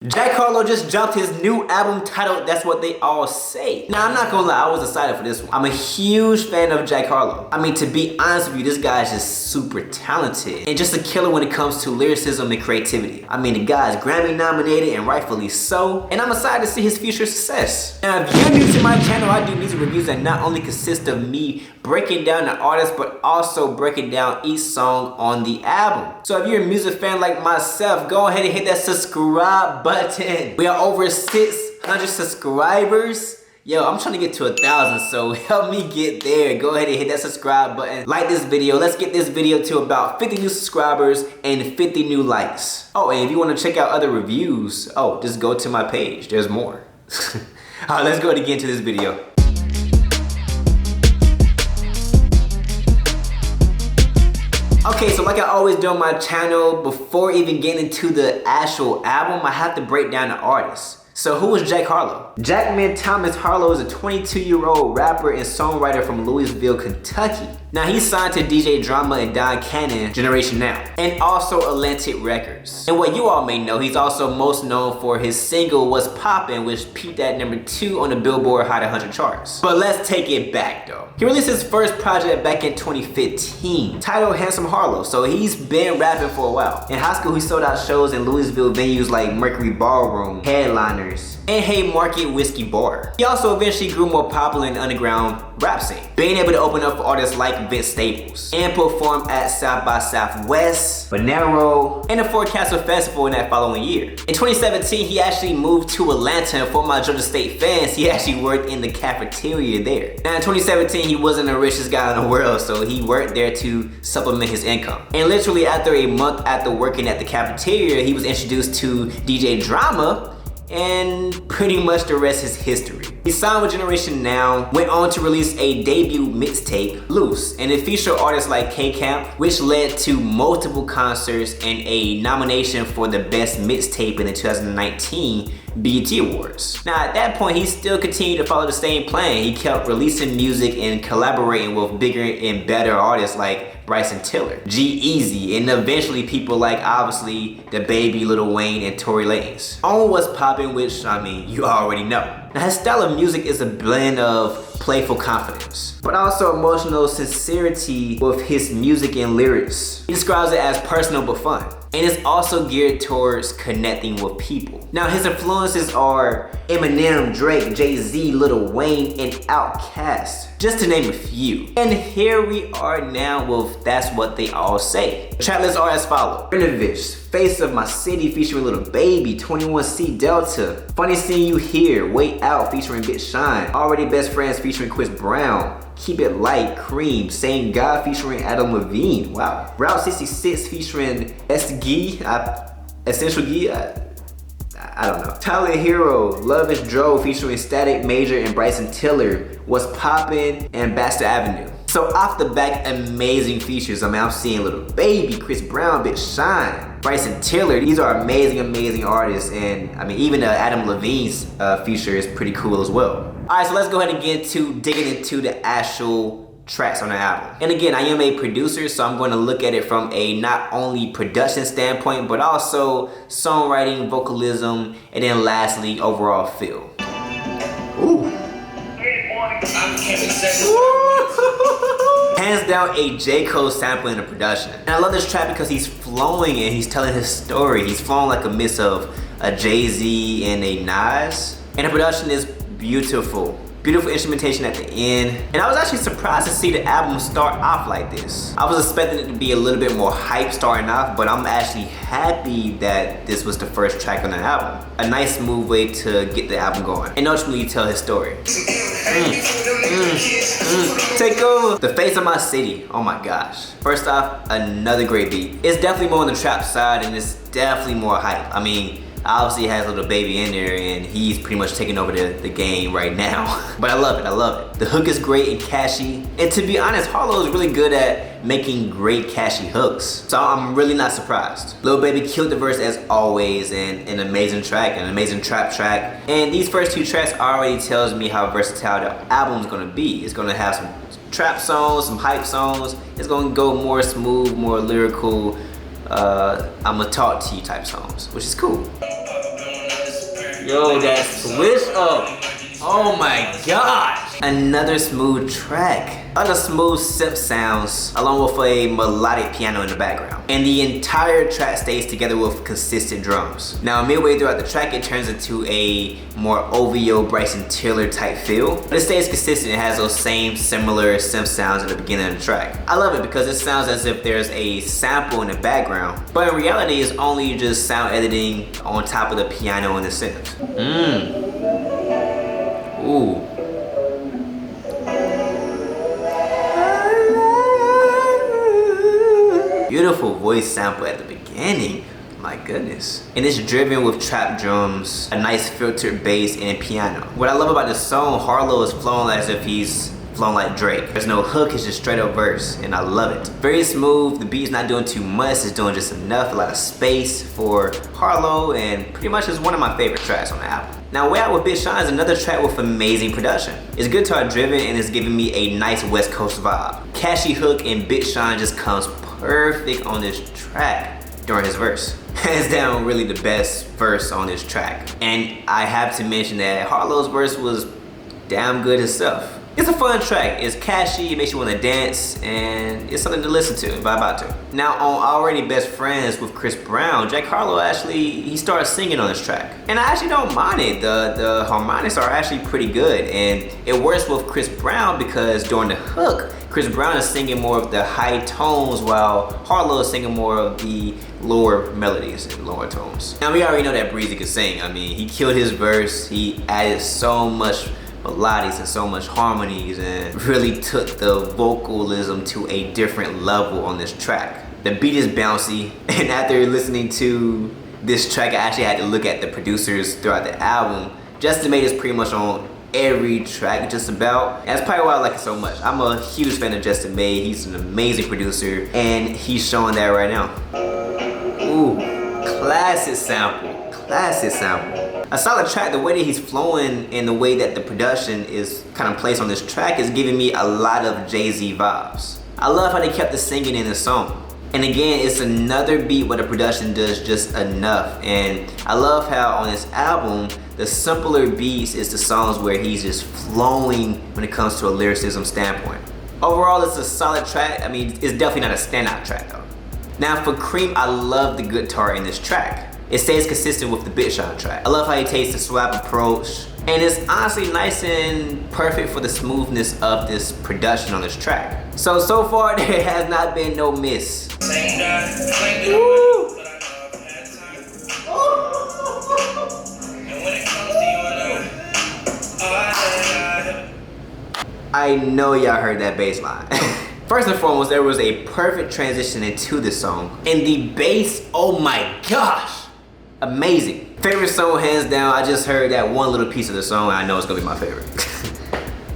Jack Harlow just dropped his new album titled That's What They All Say. Now, I'm not gonna lie, I was excited for this one. I'm a huge fan of Jack Harlow. I mean, to be honest with you, this guy is just super talented and just a killer when it comes to lyricism and creativity. I mean, the guy is Grammy nominated and rightfully so, and I'm excited to see his future success. Now, if you're new to my channel, I do music reviews that not only consist of me breaking down the artist, but also breaking down each song on the album. So if you're a music fan like myself, go ahead and hit that subscribe button. We are over 600 subscribers. Yo, I'm trying to get to 1,000, so help me get there. Go ahead and hit that subscribe button. Like this video. Let's get this video to about 50 new subscribers and 50 new likes. Oh, and if you want to check out other reviews, just go to my page. There's more. Alright, let's go ahead and get into this video. Okay, so like I always do on my channel, before even getting into the actual album, I have to break down the artist. So who is Jack Harlow? Jackman Thomas Harlow is a 22-year-old rapper and songwriter from Louisville, Kentucky. Now he's signed to DJ Drama and Don Cannon Generation Now, and also Atlantic Records. And what you all may know, he's also most known for his single What's Poppin', which peaked at #2 on the Billboard Hot 100 charts. But let's take it back though. He released his first project back in 2015, titled Handsome Harlow, so he's been rapping for a while. In high school, he sold out shows in Louisville venues like Mercury Ballroom, Headliners, and Haymarket Whiskey Bar. He also eventually grew more popular in the underground rap scene, being able to open up for artists like Vince Staples and perform at South by Southwest, Bonero, and the Fort Castle Festival in that following year. In 2017, he actually moved to Atlanta, and for my Georgia State fans, he actually worked in the cafeteria there. Now in 2017, he wasn't the richest guy in the world, so he worked there to supplement his income. And literally after a month after working at the cafeteria, he was introduced to DJ Drama, and pretty much the rest is history. He signed with Generation Now, went on to release a debut mixtape, Loose, and it featured artists like K-Camp, which led to multiple concerts and a nomination for the best mixtape in the 2019 BET Awards. Now at that point, he still continued to follow the same plan. He kept releasing music and collaborating with bigger and better artists like Bryson Tiller, G-Eazy, and eventually people like obviously the Baby, Lil Wayne, and Tory Lanez. On What's Poppin', which I mean you already know. Now his style of music is a blend of playful confidence, but also emotional sincerity with his music and lyrics. He describes it as personal but fun, and it's also geared towards connecting with people. Now his influences are Eminem, Drake, Jay-Z, Lil Wayne, and Outkast, just to name a few. And here we are now with That's What They All Say. The track lists are as follows: Rendezvous, Face of My City featuring Lil Baby, 21C Delta, Funny Seeing You Here, Wait Out featuring Big Shine, Already Best Friends featuring Chris Brown, Keep It Light, Cream, Same God featuring Adam Levine, wow, Route 66 featuring Essential Gee, I don't know. Tyler Hero, Love Is Dro featuring Static Major and Bryson Tiller, What's Poppin', and Baxter Avenue. So off the back, amazing features. I mean, I'm seeing Lil Baby, Chris Brown, Big Shine, Bryson Tiller. These are amazing artists, and I mean, even Adam Levine's feature is pretty cool as well. Alright, so let's go ahead and get to digging into the actual tracks on the album. And again, I am a producer, so I'm going to look at it from a not only production standpoint, but also songwriting, vocalism, and then lastly, overall feel. Ooh. Hands down a J. Cole sample in the production. And I love this track because he's flowing and he's telling his story. He's flowing like a mix of a Jay-Z and a Nas. And the production is beautiful. Beautiful instrumentation at the end. And I was actually surprised to see the album start off like this. I was expecting it to be a little bit more hype starting off, but I'm actually happy that this was the first track on the album. A nice smooth way to get the album going and ultimately tell his story. Take over. The Face of My City, oh my gosh. First off, another great beat. It's definitely more on the trap side and it's definitely more hype. I mean, obviously it has Lil Baby in there and he's pretty much taking over the game right now. But I love it. The hook is great and catchy. And to be honest, Harlow is really good at making great catchy hooks. So I'm really not surprised. Lil Baby killed the verse as always, and an amazing track, an amazing trap track. And these first two tracks already tells me how versatile the album's gonna be. It's gonna have some trap songs, some hype songs. It's gonna go more smooth, more lyrical, I'ma talk to you type songs, which is cool. Yo, that switch up. Oh my gosh. Another smooth track. Other smooth synth sounds along with a melodic piano in the background. And the entire track stays together with consistent drums. Now midway throughout the track it turns into a more OVO Bryson Tiller type feel. But it stays consistent, it has those same similar synth sounds at the beginning of the track. I love it because it sounds as if there's a sample in the background. But in reality it's only just sound editing on top of the piano and the synth. Ooh. Beautiful voice sample at the beginning. My goodness. And it's driven with trap drums, a nice filtered bass, and piano. What I love about this song, Harlow is flowing as if he's flowing like Drake. There's no hook, it's just straight up verse, and I love it. Very smooth, the beat's not doing too much, it's doing just enough, a lot of space for Harlow, and pretty much is one of my favorite tracks on the album. Now Way Out with Big Sean is another track with amazing production. It's guitar driven and it's giving me a nice West Coast vibe. Catchy hook and Big Sean just comes perfect on this track during his verse. Hands down really the best verse on this track. And I have to mention that Harlow's verse was damn good itself. It's a fun track, it's catchy, it makes you want to dance, and it's something to listen to, vibe out to. Now on Already Best Friends with Chris Brown, Jack Harlow he started singing on this track. And I actually don't mind it, the harmonics are actually pretty good, and it works with Chris Brown because during the hook, Chris Brown is singing more of the high tones while Harlow is singing more of the lower melodies and lower tones. Now we already know that Breezy could sing. I mean, he killed his verse, he added so much melodies and so much harmonies and really took the vocalism to a different level on this track. The beat is bouncy, and after listening to this track I actually had to look at the producers throughout the album. Justin Maid is pretty much on every track just about. And that's probably why I like it so much. I'm a huge fan of Justin Maid. He's an amazing producer and he's showing that right now. Ooh, classic sample, classic sample. A solid track, the way that he's flowing and the way that the production is kind of placed on this track is giving me a lot of Jay-Z vibes. I love how they kept the singing in the song. And again, it's another beat where the production does just enough. And I love how on this album, the simpler beats is the songs where he's just flowing when it comes to a lyricism standpoint. Overall, it's a solid track. I mean, it's definitely not a standout track though. Now for Cream, I love the guitar in this track. It stays consistent with the Big Sean track. I love how he takes the swap approach, and it's honestly nice and perfect for the smoothness of this production on this track. So far there has not been no miss. Woo! I know y'all heard that bass line. First and foremost, there was a perfect transition into this song. And the bass, oh my gosh! Amazing. Favorite song hands down, I just heard that one little piece of the song and I know it's gonna be my favorite.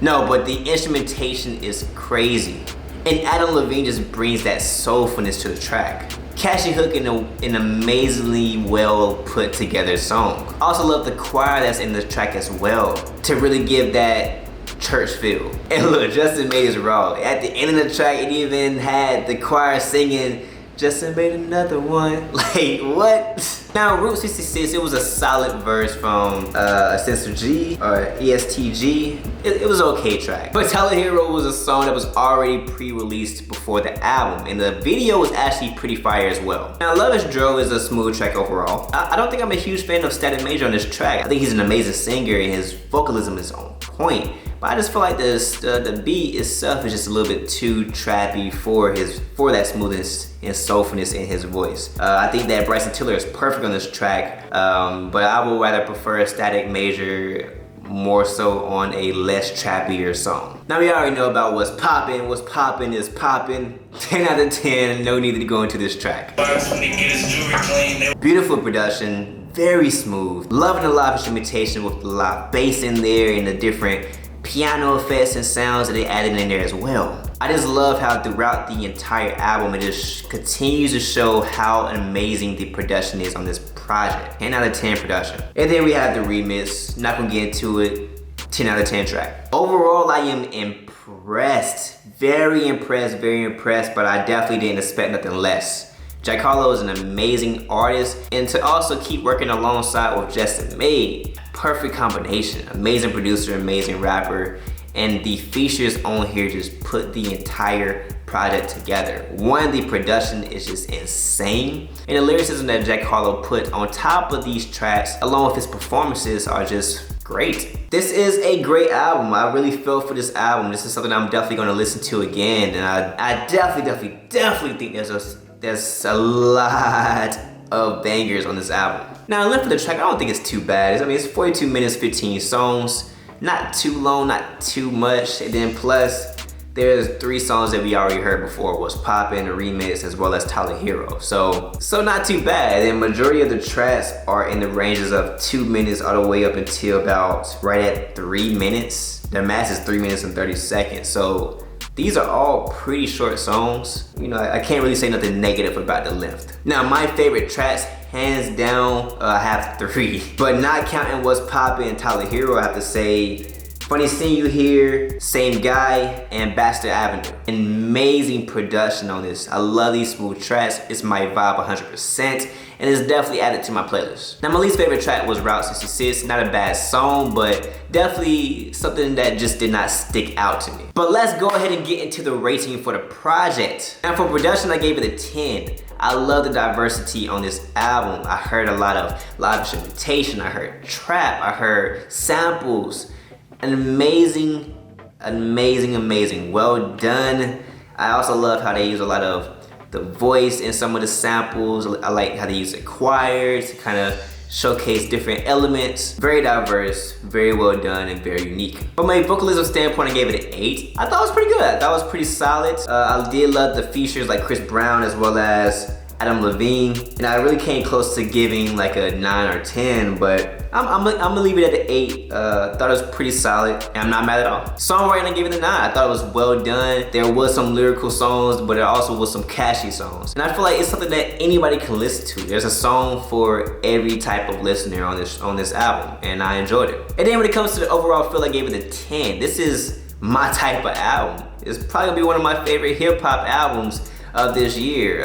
No, but the instrumentation is crazy. And Adam Levine just brings that soulfulness to the track. Catchy hook in an amazingly well put together song. Also love the choir that's in the track as well to really give that church feel. And look, Justin Maid is raw. At the end of the track, it even had the choir singing, Justin made another one. Like, what? Now, Route 66, it was a solid verse from Sensor G or ESTG. It was an okay track. But Tyler Hero was a song that was already pre-released before the album, and the video was actually pretty fire as well. Now, Love Is Dro is a smooth track overall. I don't think I'm a huge fan of Static Major on this track. I think he's an amazing singer and his vocalism is on point. But I just feel like the beat itself is just a little bit too trappy for that smoothness and soulfulness in his voice. I think that Bryson Tiller is perfect on this track, but I would rather prefer Static Major more so on a less trappier song. Now we already know about what's poppin' is poppin'. 10 out of 10, no need to go into this track. Beautiful production, very smooth. Loving the live instrumentation with the live bass in there and the different piano effects and sounds that they added in there as well. I just love how throughout the entire album it just continues to show how amazing the production is on this project. 10 out of 10 production. And then we have the remix, not gonna get into it, 10 out of 10 track. Overall, I am impressed, very impressed, but I definitely didn't expect nothing less Jack Harlow is an amazing artist, and to also keep working alongside with Justin May, perfect combination. Amazing producer, amazing rapper, and the features on here just put the entire project together. One, the production is just insane, and the lyricism that Jack Harlow put on top of these tracks, along with his performances, are just great. This is a great album. I really feel for this album. This is something I'm definitely going to listen to again, and I definitely think there's a lot of bangers on this album. Now, the length of the track, I don't think it's too bad. I mean, it's 42 minutes, 15 songs. Not too long, not too much. And then plus, there's 3 songs that we already heard before. Was Poppin', the remix, as well as Tyler Hero. So not too bad. And majority of the tracks are in the ranges of 2 minutes all the way up until about right at 3 minutes. The max is 3 minutes and 30 seconds. So these are all pretty short songs. You know, I can't really say nothing negative about the length. Now, my favorite tracks, hands down, I have 3. But not counting What's Poppin' and Tyler Hero, I have to say Funny Seeing You Here, Same Guy, and Baxter Avenue. Amazing production on this. I love these smooth tracks. It's my vibe 100%, and it's definitely added to my playlist. Now, my least favorite track was Route 66. Not a bad song, but definitely something that just did not stick out to me. But let's go ahead and get into the rating for the project. And for production, I gave it a 10. I love the diversity on this album. I heard a lot of live instrumentation. I heard trap. I heard samples. An amazing, well done. I also love how they use a lot of the voice in some of the samples. I like how they use the choir to kind of showcase different elements. Very diverse, very well done, and very unique. From a vocalism standpoint, I gave it an 8. I thought it was pretty good. I thought it was pretty solid. I did love the features like Chris Brown as well as Adam Levine, and I really came close to giving like a 9 or 10, but I'm gonna leave it at the 8. Thought it was pretty solid, and I'm not mad at all. Songwriting, I gave it a 9. I thought it was well done. There was some lyrical songs, but there also was some catchy songs. And I feel like it's something that anybody can listen to. There's a song for every type of listener on this album, and I enjoyed it. And then when it comes to the overall feel, I gave it a 10. This is my type of album. It's probably gonna be one of my favorite hip hop albums of this year.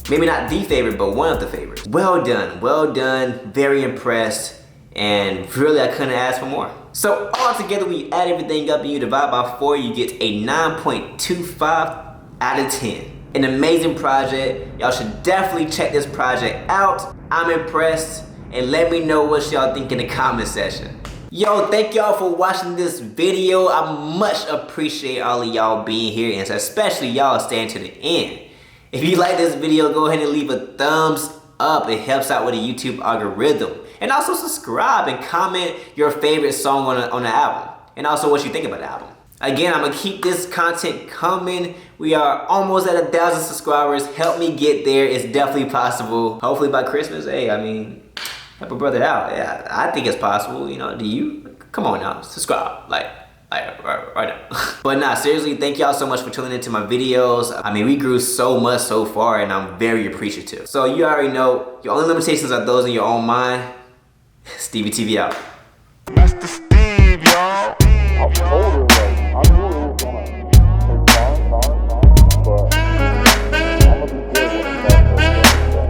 Maybe not the favorite, but one of the favorites. Well done, very impressed, and really I couldn't ask for more. So all together, we add everything up and you divide by 4, you get a 9.25 out of 10. An amazing project. Y'all should definitely check this project out. I'm impressed, and let me know what y'all think in the comment section. Yo, thank y'all for watching this video. I much appreciate all of y'all being here, and especially y'all staying to the end. If you like this video, go ahead and leave a thumbs up. It helps out with the YouTube algorithm. And also subscribe and comment your favorite song on the album. And also what you think about the album. Again, I'm gonna keep this content coming. We are almost at 1,000 subscribers. Help me get there. It's definitely possible. Hopefully by Christmas. Hey, I mean, help a brother out. Yeah, I think it's possible. You know, do you? Come on now, subscribe. Like right now. But nah, seriously, thank y'all so much for tuning into my videos. I mean, we grew so much so far, and I'm very appreciative. So you already know, your only limitations are those in your own mind. Stevie TV out. Mr. Steve, y'all. I'm older, right? I'm older.